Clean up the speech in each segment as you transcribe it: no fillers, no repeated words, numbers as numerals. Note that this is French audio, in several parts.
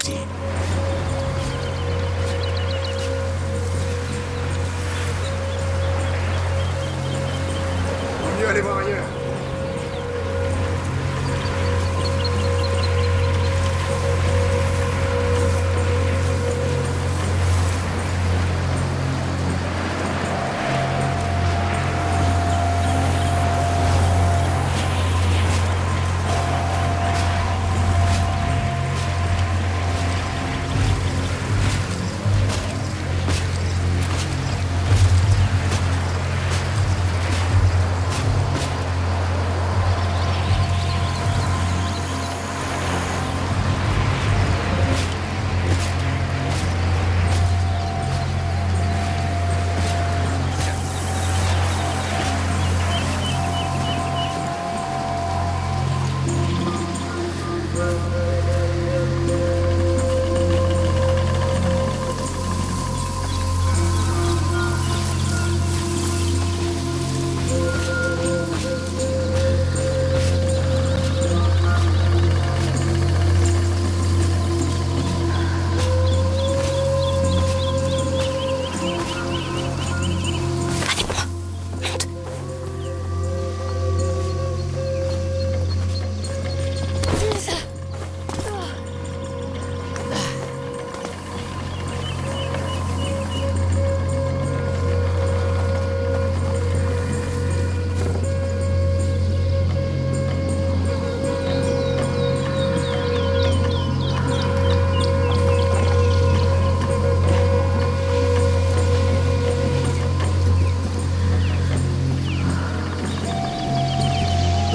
ici. Vaut mieux aller voir ailleurs.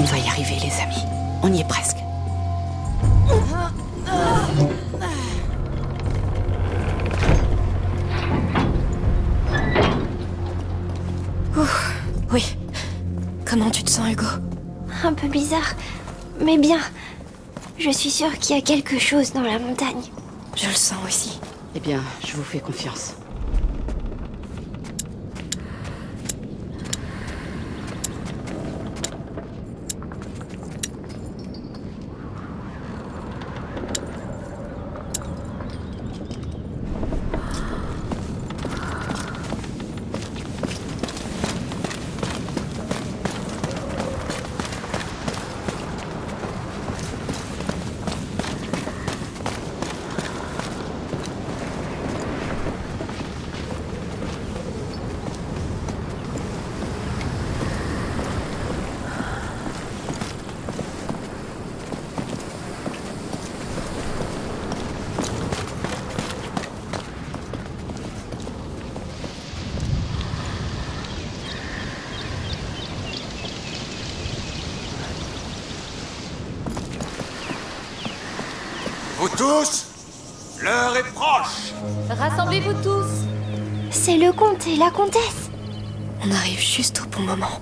On va y arriver, les amis. On y est presque. Ouf, oui. Comment tu te sens, Hugo? Un peu bizarre, mais bien. Je suis sûre qu'il y a quelque chose dans la montagne. Je le sens aussi. Eh bien, je vous fais confiance. Vous tous, l'heure est proche. Rassemblez-vous tous. C'est le comte et la comtesse. On arrive juste au bon moment.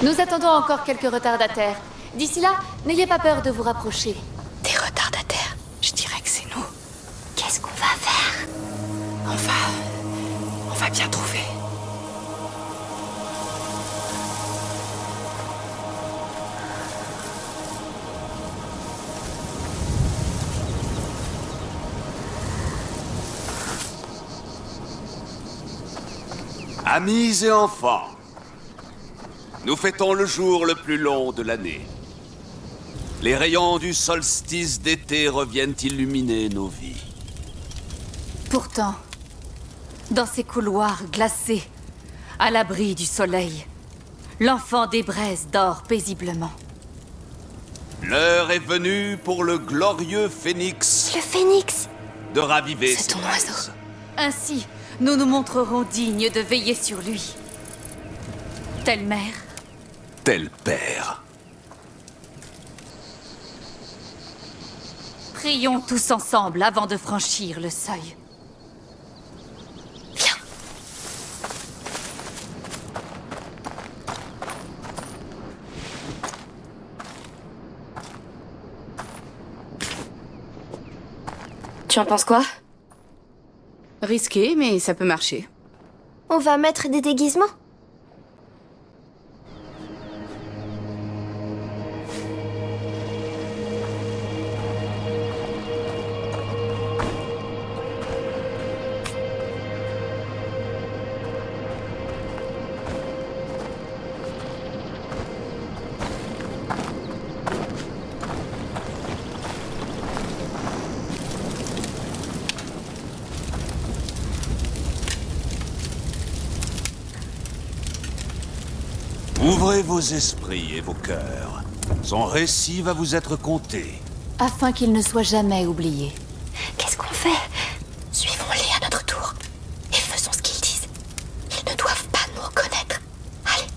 Nous attendons encore quelques retardataires. D'ici là, n'ayez pas peur de vous rapprocher. Des retardataires. Je dirais que c'est nous. Qu'est-ce qu'on va faire? On va bien trouver. Amis et enfants, nous fêtons le jour le plus long de l'année. Les rayons du solstice d'été reviennent illuminer nos vies. Pourtant, dans ces couloirs glacés, à l'abri du soleil, l'enfant des braises dort paisiblement. L'heure est venue pour le glorieux phénix Le phénix. de raviver C'est ses ton braises. oiseau. Ainsi, nous nous montrerons dignes de veiller sur lui. Telle mère, Tel père. prions tous ensemble avant de franchir le seuil. Viens. Tu en penses quoi? Risqué, mais ça peut marcher. On va mettre des déguisements? Ouvrez vos esprits et vos cœurs. Son récit va vous être conté. Afin qu'il ne soit jamais oublié. Qu'est-ce qu'on fait? Suivons-les à notre tour. Et faisons ce qu'ils disent. Ils ne doivent pas nous reconnaître. Allez.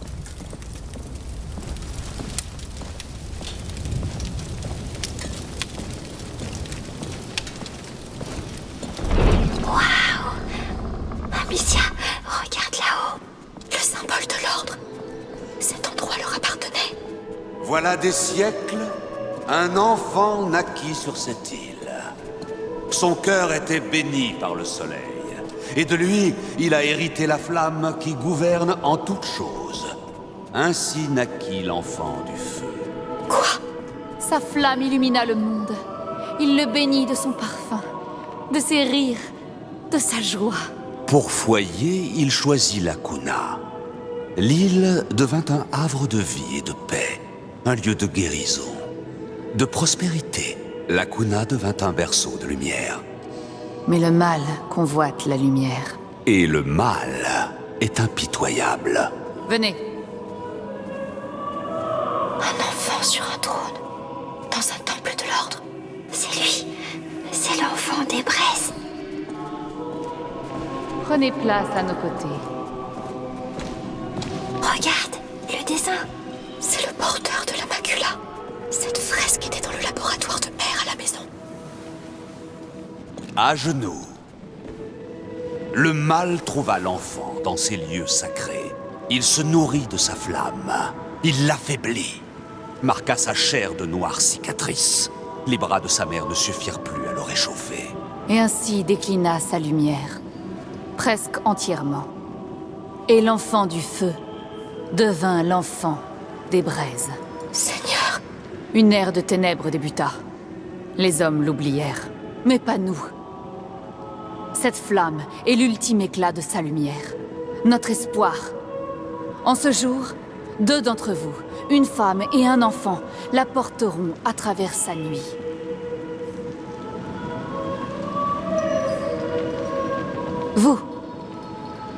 Waouh! Amicia, regarde là-haut. Le symbole de l'ordre. Cet endroit leur appartenait. Voilà des siècles, un enfant naquit sur cette île. Son cœur était béni par le soleil. Et de lui, il a hérité la flamme qui gouverne en toutes choses. Ainsi naquit l'enfant du feu. Quoi? Sa flamme illumina le monde. Il le bénit de son parfum, de ses rires, de sa joie. Pour foyer, il choisit la Cuna. L'île devint un havre de vie et de paix, un lieu de guérison, de prospérité. La Cuna devint un berceau de lumière. Mais le mal convoite la lumière. Et le mal est impitoyable. Venez. Un enfant sur un trône, dans un temple de l'ordre. C'est lui. C'est l'enfant des braises. Prenez place à nos côtés. Regarde, le dessin. C'est le porteur de la macula. Cette fresque était dans le laboratoire de mère à la maison. À genoux. Le mal trouva l'enfant dans ces lieux sacrés. Il se nourrit de sa flamme. Il l'affaiblit. Marqua sa chair de noires cicatrices. Les bras de sa mère ne suffirent plus à le réchauffer. Et ainsi déclina sa lumière, presque entièrement. Et l'enfant du feu devint l'enfant des braises. Seigneur, Une ère de ténèbres débuta. Les hommes l'oublièrent, mais pas nous. Cette flamme est l'ultime éclat de sa lumière, notre espoir. En ce jour, 2 d'entre vous, une femme et un enfant, la porteront à travers sa nuit.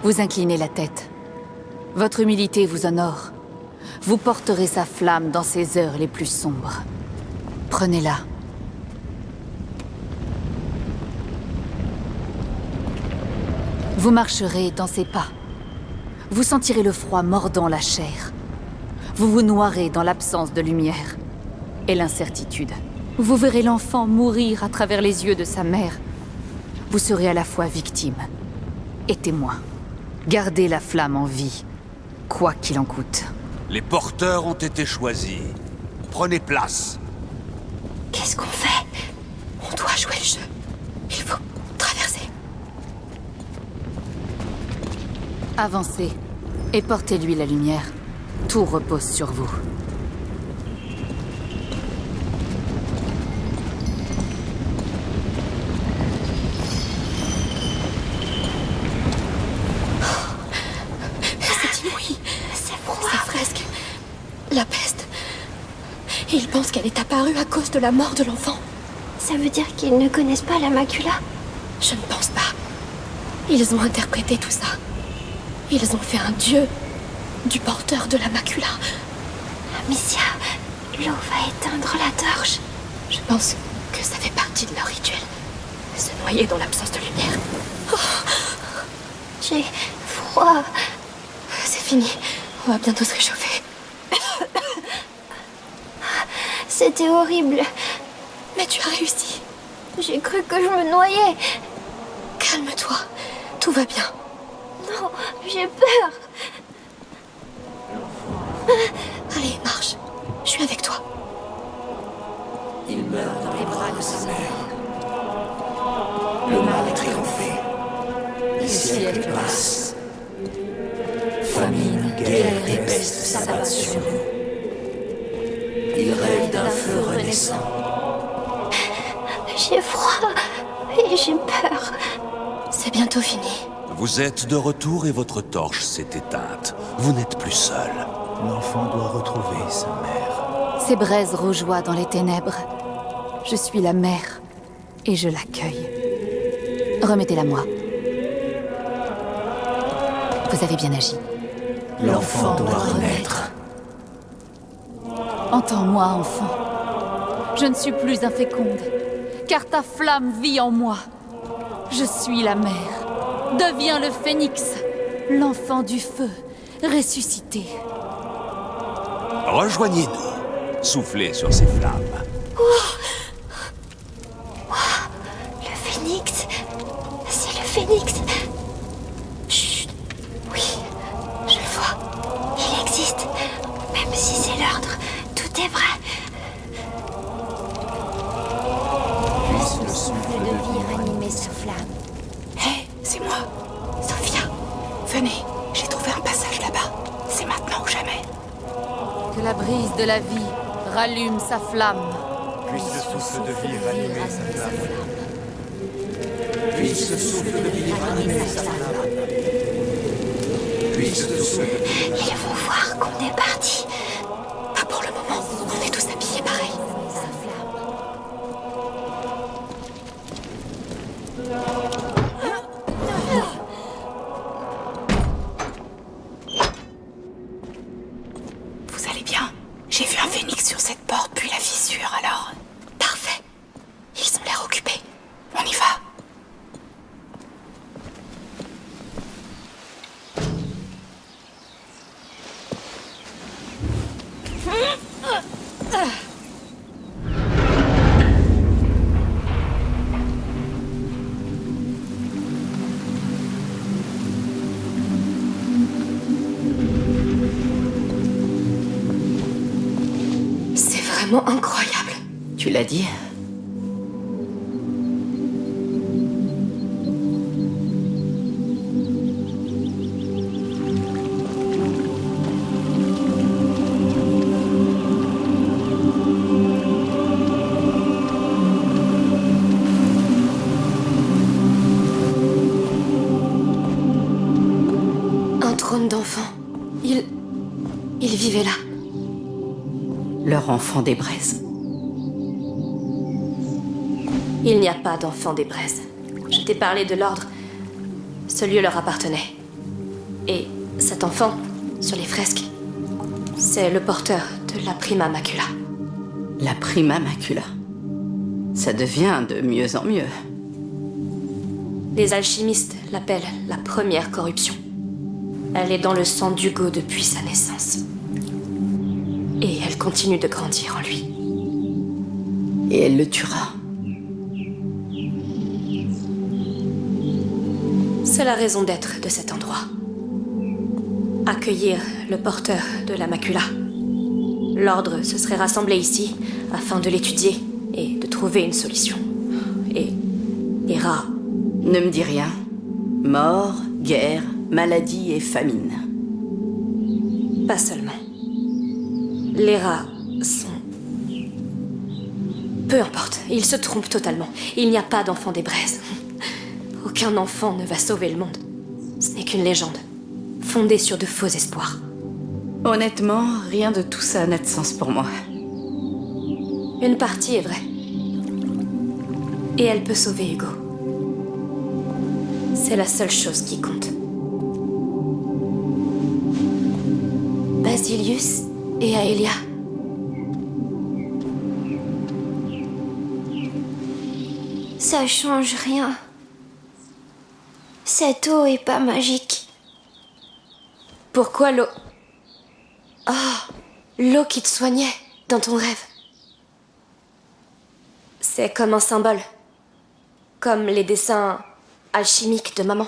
Vous inclinez la tête. Votre humilité vous honore. Vous porterez sa flamme dans ces heures les plus sombres. Prenez-la. Vous marcherez dans ses pas. Vous sentirez le froid mordant la chair. Vous vous noierez dans l'absence de lumière et l'incertitude. Vous verrez l'enfant mourir à travers les yeux de sa mère. Vous serez à la fois victime et témoin. Gardez la flamme en vie, quoi qu'il en coûte. Les porteurs ont été choisis. Prenez place. qu'est-ce qu'on fait? On doit jouer le jeu. Il faut traverser. Avancez et portez-lui la lumière. Tout repose sur vous. C'est inouï. C'est froid. Ces fresques. La peste. Et ils pensent qu'elle est apparue à cause de la mort de l'enfant. Ça veut dire qu'ils ne connaissent pas la macula? Je ne pense pas. Ils ont interprété tout ça. Ils ont fait un dieu du porteur de la macula. Amicia, l'eau va éteindre la torche. Je pense que ça fait partie de leur rituel. Se noyer dans l'absence de lumière. Oh, j'ai froid. C'est fini. On va bientôt se réchauffer. C'était horrible. Mais tu as réussi. J'ai cru que je me noyais. Calme-toi. Tout va bien. Non, j'ai peur. Allez, marche. Je suis avec toi. Il meurt dans les bras de sa mère. siècles passent. Famine, guerre et peste s'abattent sur nous. Il rêve d'un feu renaissant. J'ai froid et j'ai peur. C'est bientôt fini. Vous êtes de retour et votre torche s'est éteinte. Vous n'êtes plus seul. L'enfant doit retrouver sa mère. Ces braises rougeoient dans les ténèbres. Je suis la mère, et je l'accueille. Remettez-la moi. Vous avez bien agi. L'enfant doit renaître. Entends-moi, enfant. Je ne suis plus inféconde, car ta flamme vit en moi. Je suis la mère. Deviens le phénix, l'enfant du feu, ressuscité. Rejoignez-nous. Soufflez sur ces flammes. Le phénix. C'est le phénix. Chut. Oui, je vois. Il existe. Même si c'est l'ordre, tout est vrai. Puisse le souffle de vie ranimer sa flamme. Hé, c'est moi, Sophia. Venez, j'ai trouvé un passage là-bas. C'est maintenant ou jamais. Que la brise de la vie rallume sa flamme. Puisse le souffle de vie ranimer sa flamme. Puisse le souffle de vie ranimer sa flamme. Puisse le souffle de vie. Ils vont voir qu'on est parti. Pas pour le moment, on est tous habillés pareil. Vous allez bien? J'ai vu un phénix sur cette porte puis la fissure, alors... Parfait. Ils ont l'air occupés. On y va. C'est vraiment incroyable. Tu l'as dit? Un trône d'enfant. Il vivait là. Leur enfant des braises. Il n'y a pas d'enfant des braises. Je t'ai parlé de l'ordre. Ce lieu leur appartenait. Et cet enfant, sur les fresques, c'est le porteur de la Prima Macula. La Prima Macula. Ça devient de mieux en mieux. Les alchimistes l'appellent la première corruption. Elle est dans le sang d'Hugo depuis sa naissance. Et elle continue de grandir en lui. Et elle le tuera. C'est la raison d'être de cet endroit. Accueillir le porteur de la macula. L'ordre se serait rassemblé ici afin de l'étudier et de trouver une solution. Et Hera... Ne me dis rien. Mort, guerre, maladie et famine. Pas seulement. Les rats sont... Peu importe, ils se trompent totalement. Il n'y a pas d'enfant des braises. Aucun enfant ne va sauver le monde. Ce n'est qu'une légende, fondée sur de faux espoirs. Honnêtement, rien de tout ça n'a de sens pour moi. Une partie est vraie. Et elle peut sauver Hugo. C'est la seule chose qui compte. Basilius et Aelia. Ça change rien. Cette eau est pas magique. Pourquoi l'eau... Oh, l'eau qui te soignait dans ton rêve. C'est comme un symbole. Comme les dessins alchimiques de maman.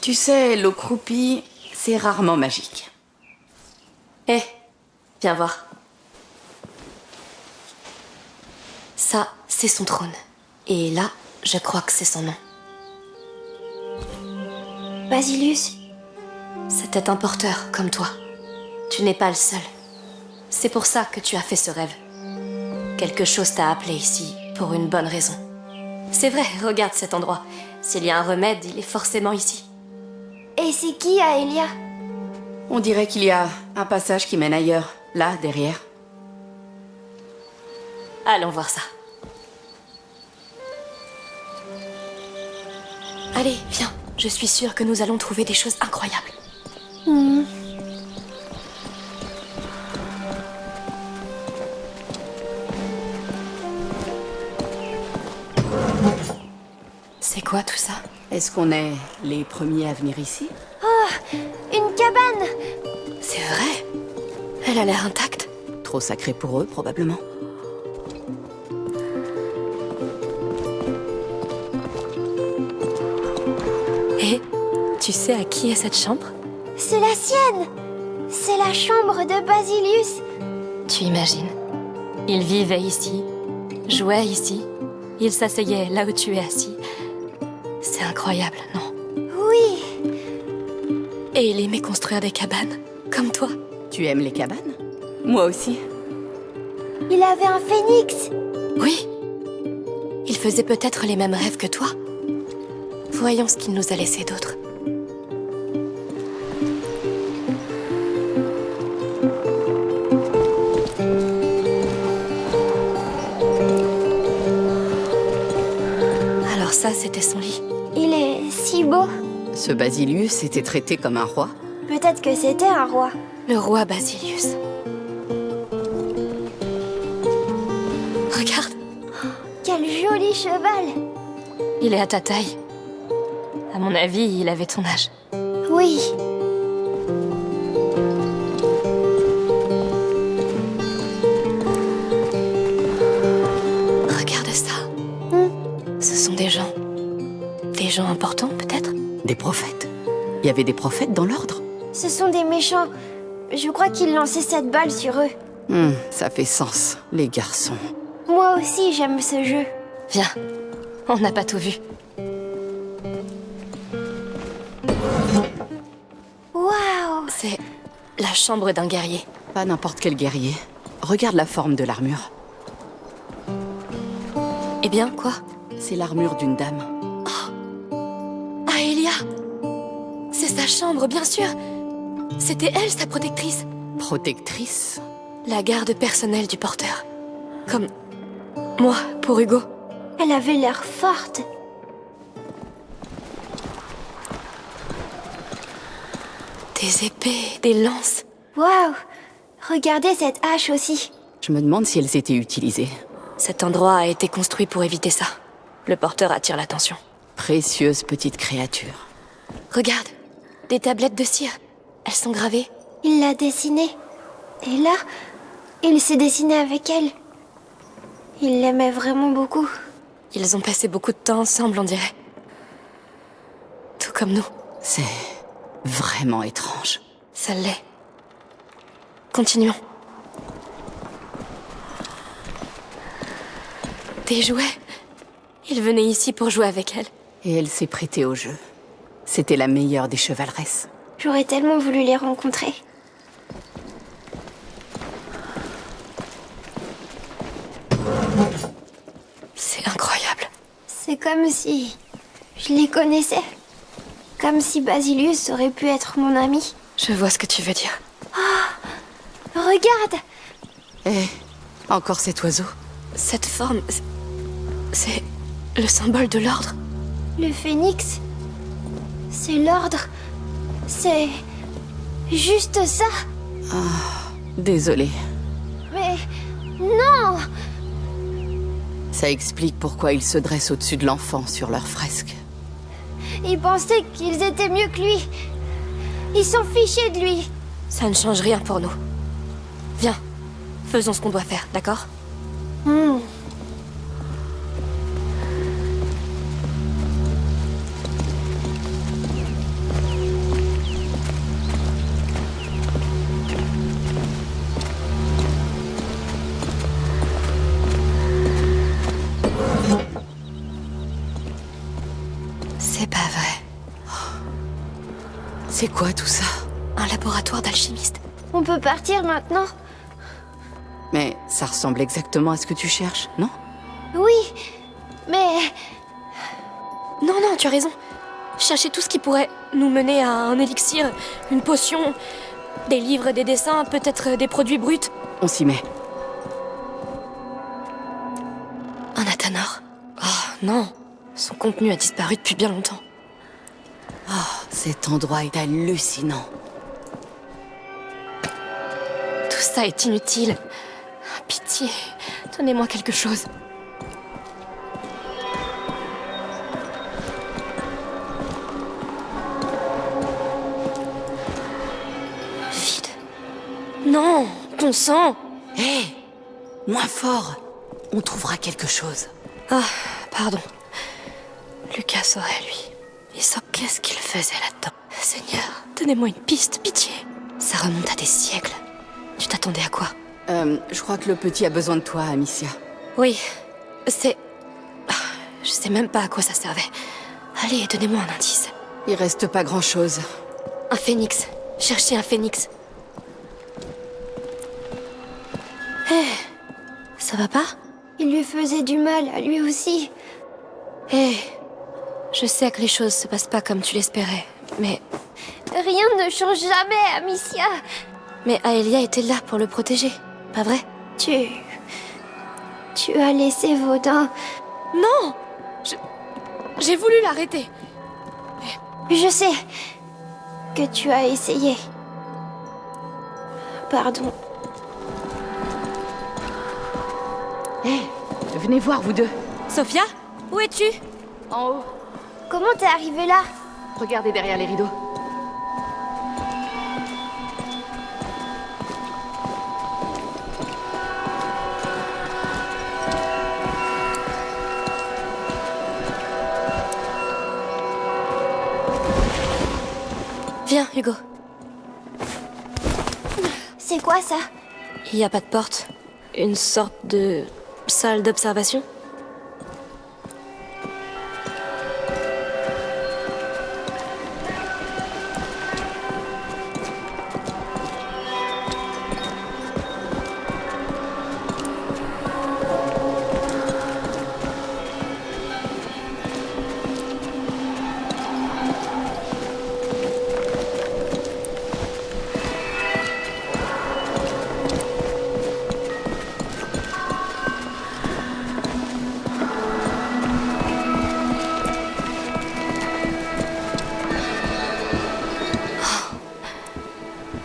Tu sais, l'eau croupie, c'est rarement magique. Hé, viens voir. Ça, c'est son trône. Et là, je crois que c'est son nom. Basilius. C'était un porteur, comme toi. Tu n'es pas le seul. C'est pour ça que tu as fait ce rêve. Quelque chose t'a appelé ici, pour une bonne raison. C'est vrai, regarde cet endroit. S'il y a un remède, il est forcément ici. Et c'est qui, Aelia? On dirait qu'il y a un passage qui mène ailleurs, là, derrière. Allons voir ça. Allez, viens. Je suis sûre que nous allons trouver des choses incroyables. C'est quoi tout ça? Est-ce qu'on est les premiers à venir ici? Une cabane! C'est vrai. Elle a l'air intacte. Trop sacré pour eux, probablement. Et tu sais à qui est cette chambre? C'est la sienne! C'est la chambre de Basilius! Tu imagines? Il vivait ici, jouait ici, il s'asseyait là où tu es assis. C'est incroyable, non? Oui! Et il aimait construire des cabanes, comme toi. Tu aimes les cabanes? Moi aussi. Il avait un phénix! Oui. Il faisait peut-être les mêmes rêves que toi. Voyons ce qu'il nous a laissé d'autre. Alors ça, c'était son lit. Il est si beau! Ce Basilius était traité comme un roi. Peut-être que c'était un roi. Le roi Basilius. Regarde, Quel joli cheval! il est à ta taille. À mon avis, il avait ton âge. Oui. Regarde ça. Ce sont des gens. Des gens importants, peut-être? Des prophètes. Il y avait des prophètes dans l'ordre. Ce sont des méchants. Je crois qu'ils lançaient cette balle sur eux. Ça fait sens, les garçons. Moi aussi, j'aime ce jeu. Viens, on n'a pas tout vu. Waouh! C'est la chambre d'un guerrier. Pas n'importe quel guerrier. Regarde la forme de l'armure. Eh bien, quoi? C'est l'armure d'une dame. Aelia! C'est sa chambre, bien sûr! C'était elle, sa protectrice. Protectrice? La garde personnelle du porteur. Comme moi, pour Hugo. Elle avait l'air forte. Des épées, des lances. Waouh! Regardez cette hache aussi. Je me demande si elles étaient utilisées. Cet endroit a été construit pour éviter ça. Le porteur attire l'attention. Précieuse petite créature. Regarde, des tablettes de cire. Elles sont gravées. Il l'a dessinée. Et là, il s'est dessiné avec elle. Il l'aimait vraiment beaucoup. Ils ont passé beaucoup de temps ensemble, on dirait. Tout comme nous. C'est vraiment étrange. Ça l'est. Continuons. Des jouets. Il venait ici pour jouer avec elle. Et elle s'est prêtée au jeu. C'était la meilleure des chevaleresses. J'aurais tellement voulu les rencontrer. C'est incroyable. C'est comme si je les connaissais. Comme si Basilius aurait pu être mon ami. Je vois ce que tu veux dire. Regarde! Encore cet oiseau. Cette forme, c'est le symbole de l'ordre. Le phénix. C'est l'ordre. C'est juste ça. Désolée. Mais non! Ça explique pourquoi ils se dressent au-dessus de l'enfant sur leur fresque. Ils pensaient qu'ils étaient mieux que lui. Ils s'en fichaient de lui. Ça ne change rien pour nous. Viens, faisons ce qu'on doit faire, d'accord? C'est pas vrai. C'est quoi tout ça? Un laboratoire d'alchimiste. On peut partir maintenant? Mais ça ressemble exactement à ce que tu cherches, non? Oui, mais... Non, non, tu as raison. Chercher tout ce qui pourrait nous mener à un élixir, une potion, des livres, des dessins, peut-être des produits bruts. On s'y met. Un Athanor. Oh non, son contenu a disparu depuis bien longtemps. Oh, cet endroit est hallucinant. Tout ça est inutile. Pitié, donnez-moi quelque chose. Vide. Non, ton sang. Hé, moins fort. On trouvera quelque chose. Ah, pardon. Lucas saurait, lui. Et ça, qu'est-ce qu'il faisait là-dedans? Seigneur, donnez-moi une piste, pitié. Ça remonte à des siècles. Tu t'attendais à quoi? Je crois que le petit a besoin de toi, Amicia. Oui, c'est... Je sais même pas à quoi ça servait. Allez, donnez-moi un indice. Il reste pas grand-chose. Un phénix. Cherchez un phénix. Hé, ça va pas? Il lui faisait du mal à lui aussi. Hé, je sais que les choses se passent pas comme tu l'espérais, mais... Rien ne change jamais, Amicia. Mais Aelia était là pour le protéger, pas vrai? Tu as laissé Vaudin. Non! J'ai voulu l'arrêter. Je sais que tu as essayé. Pardon. Hé, venez voir, vous deux. Sophia, où es-tu? En haut. Comment t'es arrivée là? Regardez derrière les rideaux. Viens, Hugo. C'est quoi ça? Il n'y a pas de porte. Une sorte de salle d'observation?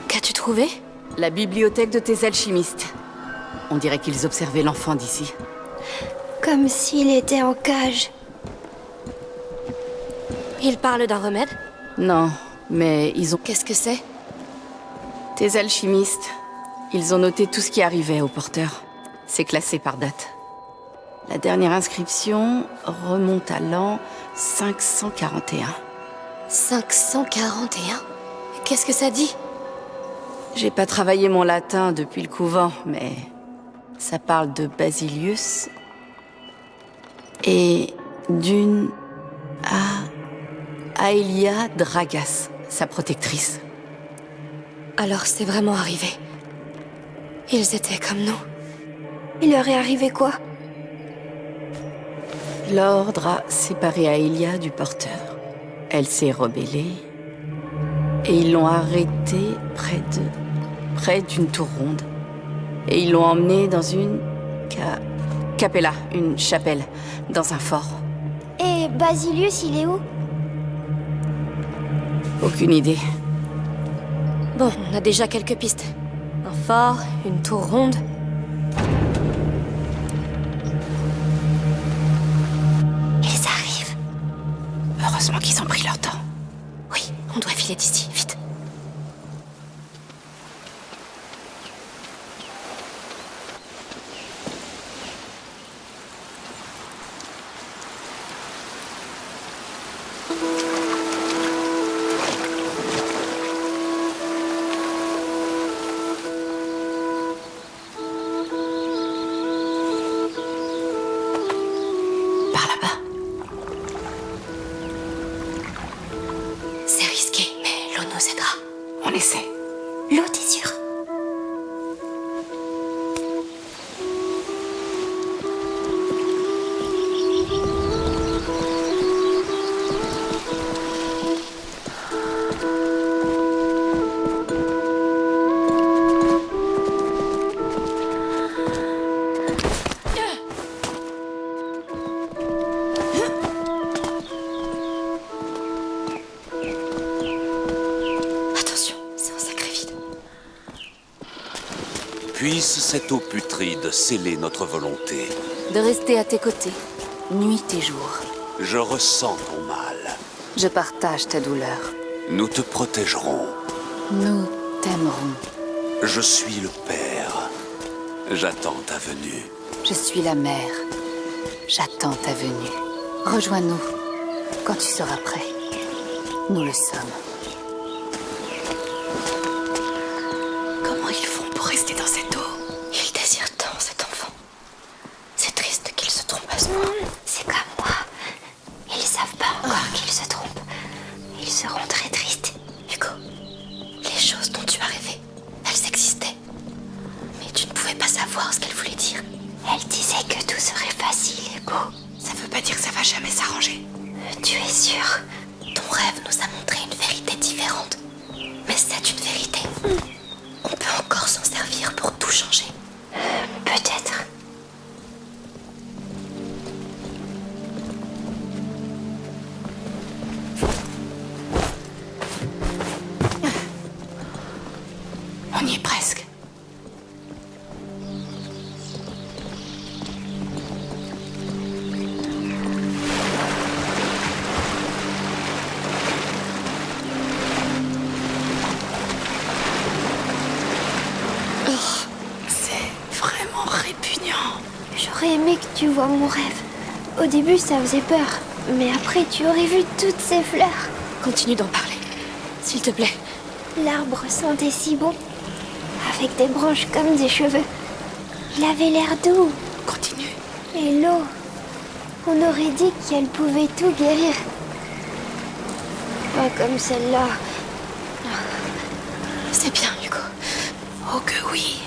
Qu'as-tu trouvé? La bibliothèque de tes alchimistes. On dirait qu'ils observaient l'enfant d'ici. Comme s'il était en cage. Il parle d'un remède? Non, mais ils ont... Qu'est-ce que c'est? Tes alchimistes, ils ont noté tout ce qui arrivait au porteur. C'est classé par date. La dernière inscription remonte à l'an 541. 541? Qu'est-ce que ça dit? J'ai pas travaillé mon latin depuis le couvent, mais ça parle de Basilius et d'une Aelia Dragas, sa protectrice. Alors c'est vraiment arrivé. Ils étaient comme nous. Il leur est arrivé quoi? L'ordre a séparé Aelia du porteur. Elle s'est rebellée et ils l'ont arrêtée près d'une tour ronde. Et ils l'ont emmenée dans une capella, une chapelle, dans un fort. Et Basilius, il est où? Aucune idée. Bon, on a déjà quelques pistes. Un fort, une tour ronde. Ils arrivent. Heureusement qu'ils ont pris leur temps. Oui, on doit filer d'ici, vite. Par là-bas. C'est risqué, mais l'eau essaie. L'eau, t'es sûre? Puisse cette eau putride sceller notre volonté. De rester à tes côtés, nuit et jour. Je ressens ton mal. Je partage ta douleur. Nous te protégerons. Nous t'aimerons. Je suis le père. J'attends ta venue. Je suis la mère. J'attends ta venue. Rejoins-nous quand tu seras prêt. Nous le sommes. Comment ils font pour rester dans cette eau? Ils désirent tant cet enfant. C'est triste qu'ils se trompent à ce point. C'est comme moi. Ils savent pas encore qu'ils se trompent. Ils seront très tristes. Hugo, les choses dont tu as rêvé, elles existaient. Mais tu ne pouvais pas savoir ce qu'elles voulaient dire. Elle disait que tout serait facile et beau. Ça veut pas dire que ça va jamais s'arranger. Tu es sûre? Ton rêve nous a montré une vérité différente. Mais c'est une vérité. On peut encore s'en servir pour tout changer. Peut-être. On y est presque. Vraiment répugnant. J'aurais aimé que tu vois mon rêve. Au début, ça faisait peur. Mais après, tu aurais vu toutes ces fleurs. Continue d'en parler, s'il te plaît. L'arbre sentait si bon. Avec des branches comme des cheveux. Il avait l'air doux. Continue. Et l'eau. On aurait dit qu'elle pouvait tout guérir. Pas comme celle-là. C'est bien, Hugo. Oh que oui.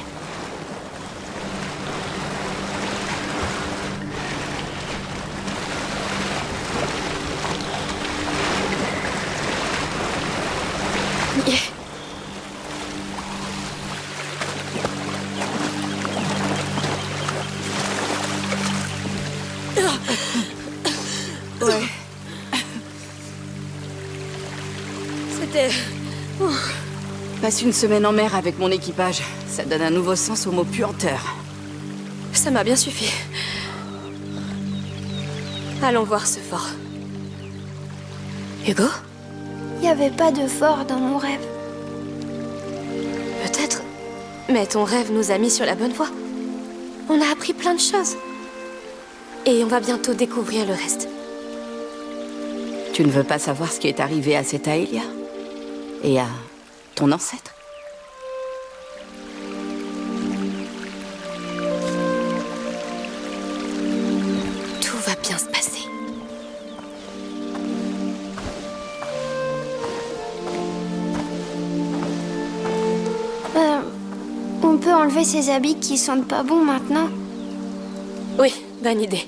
Ouais. C'était... Passe une semaine en mer avec mon équipage. Ça donne un nouveau sens au mot puanteur. Ça m'a bien suffi. Allons voir ce fort. Hugo? Il n'y avait pas de fort dans mon rêve. Peut-être. Mais ton rêve nous a mis sur la bonne voie. On a appris plein de choses. Et on va bientôt découvrir le reste. Tu ne veux pas savoir ce qui est arrivé à cette Aelia? Et à ton ancêtre? Tout va bien se passer. On peut enlever ces habits qui sentent pas bon maintenant. Oui, bonne idée.